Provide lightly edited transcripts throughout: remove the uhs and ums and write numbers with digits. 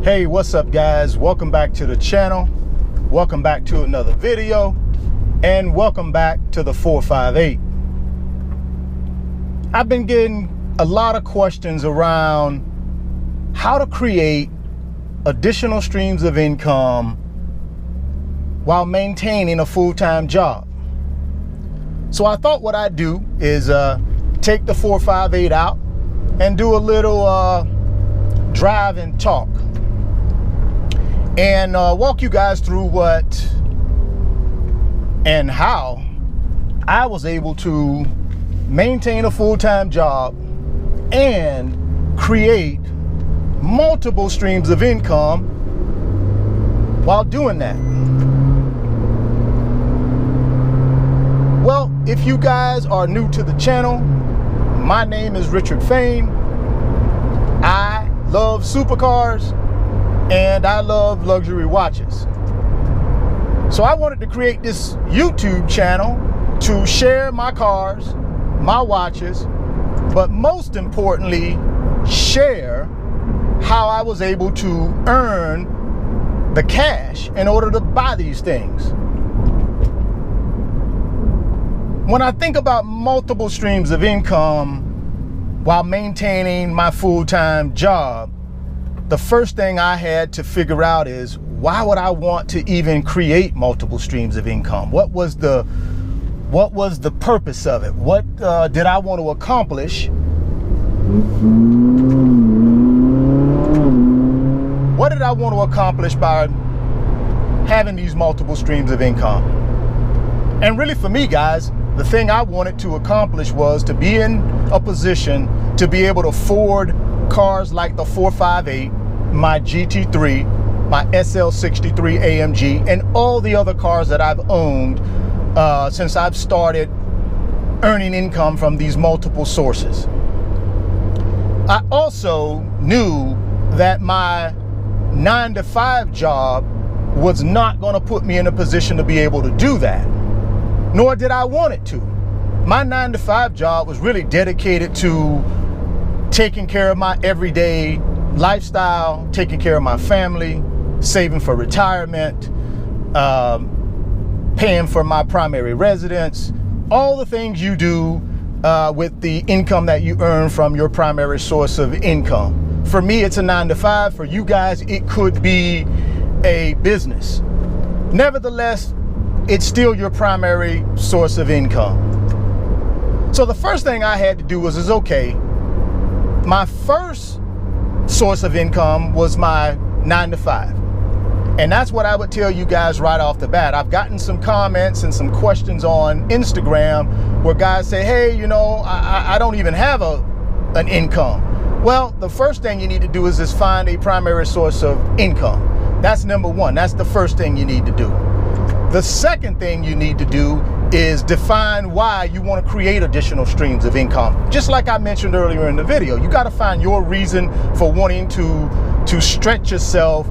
Hey, what's up guys? Welcome back to the channel. Welcome back to another video, and welcome back to the 458. I've been getting a lot of questions around how to create additional streams of income while maintaining a full-time job. So I thought what I'd do is take the 458 out and do a little drive and talk, and walk you guys through what and how I was able to maintain a full-time job and create multiple streams of income while doing that. Well, if you guys are new to the channel, my name is Richard Fain. I love supercars and I love luxury watches. So I wanted to create this YouTube channel to share my cars, my watches, but most importantly, share how I was able to earn the cash in order to buy these things. When I think about multiple streams of income while maintaining my full-time job, the first thing I had to figure out is, why would I want to even create multiple streams of income? What was the purpose of it? What did I want to accomplish? What did I want to accomplish by having these multiple streams of income? And really for me, guys, the thing I wanted to accomplish was to be in a position to be able to afford cars like the 458, my GT3, my SL63 AMG, and all the other cars that I've owned since I've started earning income from these multiple sources. I also knew that my 9-to-5 job was not going to put me in a position to be able to do that, nor did I want it to. My 9-to-5 job was really dedicated to taking care of my everyday lifestyle, taking care of my family, saving for retirement, paying for my primary residence, all the things you do with the income that you earn from your primary source of income. For me, it's a 9-to-5. For you guys, it could be a business. Nevertheless, it's still your primary source of income. So the first thing I had to do was okay, my first source of income was my 9-to-5. And that's what I would tell you guys right off the bat. I've gotten some comments and some questions on Instagram where guys say, hey, you know, I don't even have an income. Well, the first thing you need to do is just find a primary source of income. That's number one. That's the first thing you need to do. The second thing you need to do is define why you want to create additional streams of income. Just like I mentioned earlier in the video, you got to find your reason for wanting to stretch yourself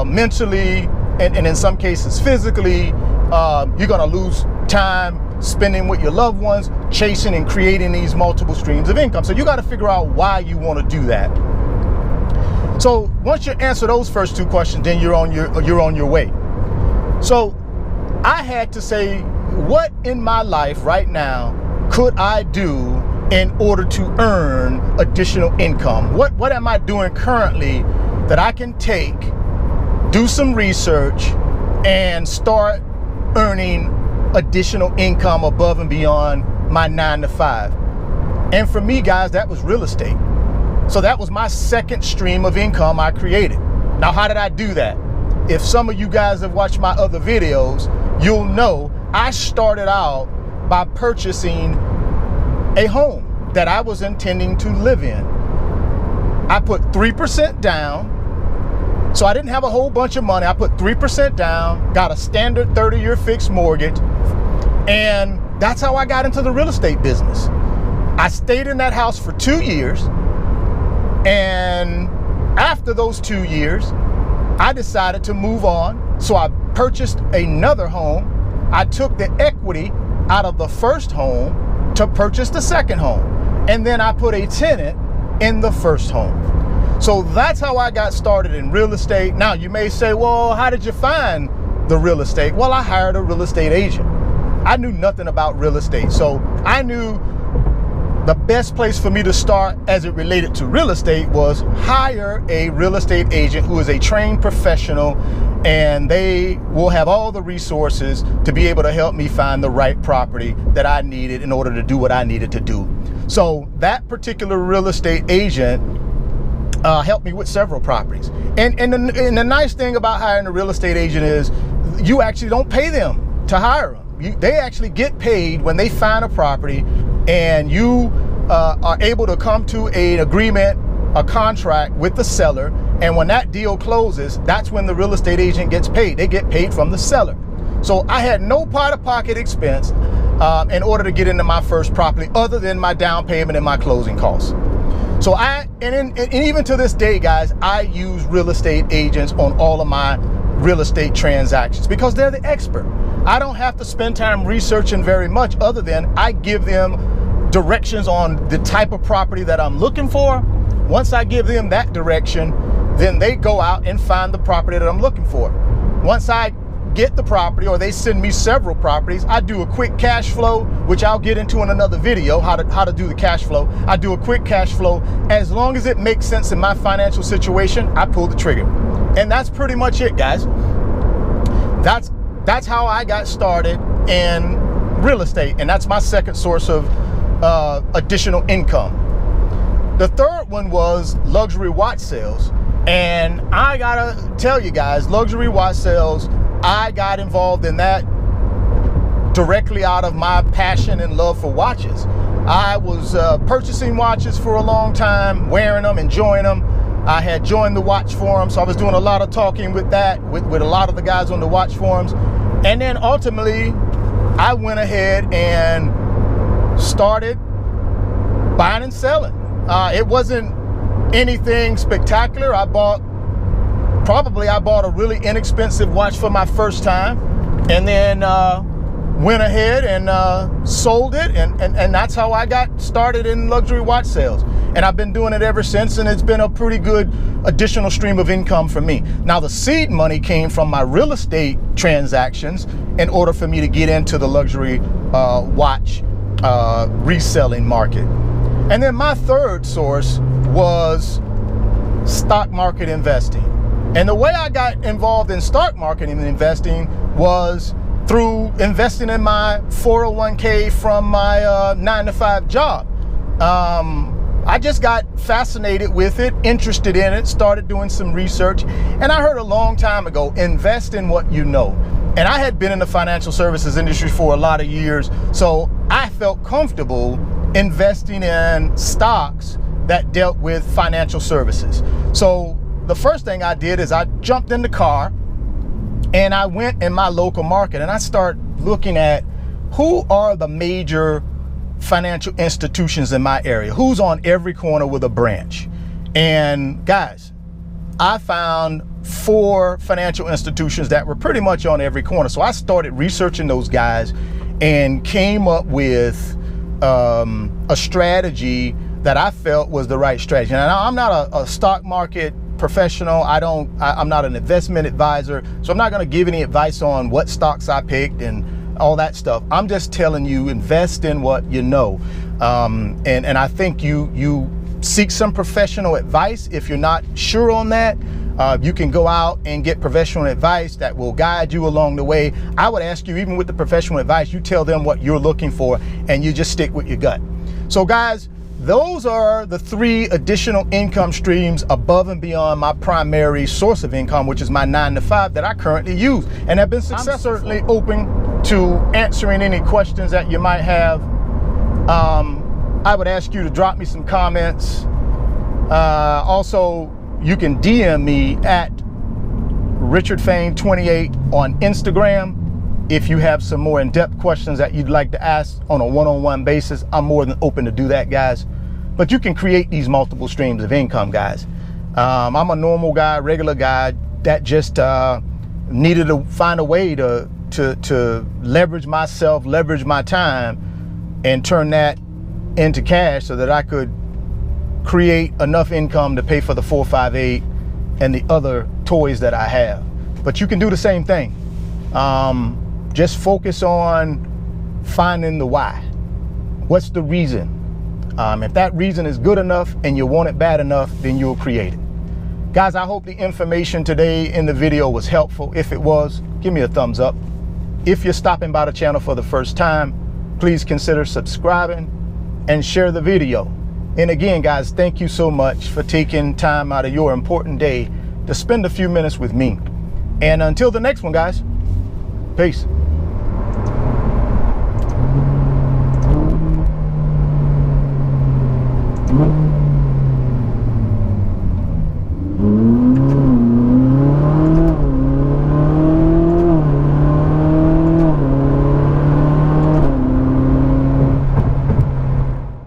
mentally and in some cases physically. You're going to lose time spending with your loved ones, chasing and creating these multiple streams of income. So you got to figure out why you want to do that. So once you answer those first two questions, then you're on your way. So I had to say, what in my life right now could I do in order to earn additional income? What am I doing currently that I can take, do some research, and start earning additional income above and beyond my 9-to-5? And for me, guys, that was real estate. So that was my second stream of income I created. Now, how did I do that? If some of you guys have watched my other videos, you'll know I started out by purchasing a home that I was intending to live in. I put 3% down. So I didn't have a whole bunch of money. I put 3% down, got a standard 30-year fixed mortgage, and that's how I got into the real estate business. I stayed in that house for 2 years, and after those 2 years, I decided to move on. So I purchased another home. I took the equity out of the first home to purchase the second home. And then I put a tenant in the first home. So that's how I got started in real estate. Now you may say, well, how did you find the real estate? Well, I hired a real estate agent. I knew nothing about real estate. So I knew the best place for me to start as it related to real estate was hire a real estate agent who is a trained professional, and they will have all the resources to be able to help me find the right property that I needed in order to do what I needed to do. So that particular real estate agent helped me with several properties. And the nice thing about hiring a real estate agent is you actually don't pay them to hire them. They actually get paid when they find a property, and you are able to come to an agreement, a contract with the seller. And when that deal closes, that's when the real estate agent gets paid. They get paid from the seller. So I had no out-of-pocket expense in order to get into my first property other than my down payment and my closing costs. So and even to this day, guys, I use real estate agents on all of my real estate transactions because they're the expert. I don't have to spend time researching very much other than I give them directions on the type of property that I'm looking for. Once I give them that direction, then they go out and find the property that I'm looking for. Once I get the property, or they send me several properties, I do a quick cash flow, which I'll get into in another video, how to do the cash flow. I do a quick cash flow. As long as it makes sense in my financial situation, I pull the trigger. And that's pretty much it, guys. That's how I got started in real estate, and that's my second source of additional income. The third one was luxury watch sales. And I gotta tell you guys, luxury watch sales, I got involved in that directly out of my passion and love for watches. I was purchasing watches for a long time, wearing them, enjoying them. I had joined the watch forum, so I was doing a lot of talking with a lot of the guys on the watch forums. And then ultimately, I went ahead and started buying and selling. It wasn't anything spectacular. I bought a really inexpensive watch for my first time, and then went ahead and sold it, and that's how I got started in luxury watch sales. And I've been doing it ever since, and it's been a pretty good additional stream of income for me. Now, the seed money came from my real estate transactions in order for me to get into the luxury watch reselling market. And then my third source was stock market investing. And the way I got involved in stock market investing was through investing in my 401k from my 9-to-5 job. I just got fascinated with it, interested in it, started doing some research, and I heard a long time ago, invest in what you know. And I had been in the financial services industry for a lot of years, so I felt comfortable investing in stocks that dealt with financial services. So the first thing I did is I jumped in the car and I went in my local market and I started looking at who are the major financial institutions in my area, who's on every corner with a branch. And guys, I found 4 financial institutions that were pretty much on every corner. So I started researching those guys and came up with a strategy that I felt was the right strategy. Now, I'm not a stock market professional. I'm not an investment advisor, so I'm not going to give any advice on what stocks I picked and all that stuff. I'm just telling you, invest in what you know. And I think you seek some professional advice. If you're not sure on that, you can go out and get professional advice that will guide you along the way. I would ask you, even with the professional advice, you tell them what you're looking for and you just stick with your gut. So guys, those are the 3 additional income streams above and beyond my primary source of income, which is my 9-to-5 that I currently use and have been successful. I'm certainly open to answering any questions that you might have. I would ask you to drop me some comments. Also, you can DM me at RichardFain28 on Instagram. If you have some more in-depth questions that you'd like to ask on a one-on-one basis, I'm more than open to do that, guys. But you can create these multiple streams of income, guys. I'm a normal guy, regular guy that just needed to find a way to leverage myself, leverage my time, and turn that into cash so that I could create enough income to pay for the 458 and the other toys that I have. But you can do the same thing. Just focus on finding the why. What's the reason? If that reason is good enough and you want it bad enough, then you'll create it. Guys, I hope the information today in the video was helpful. If it was, give me a thumbs up. If you're stopping by the channel for the first time, please consider subscribing and share the video. And again, guys, thank you so much for taking time out of your important day to spend a few minutes with me. And until the next one, guys, peace.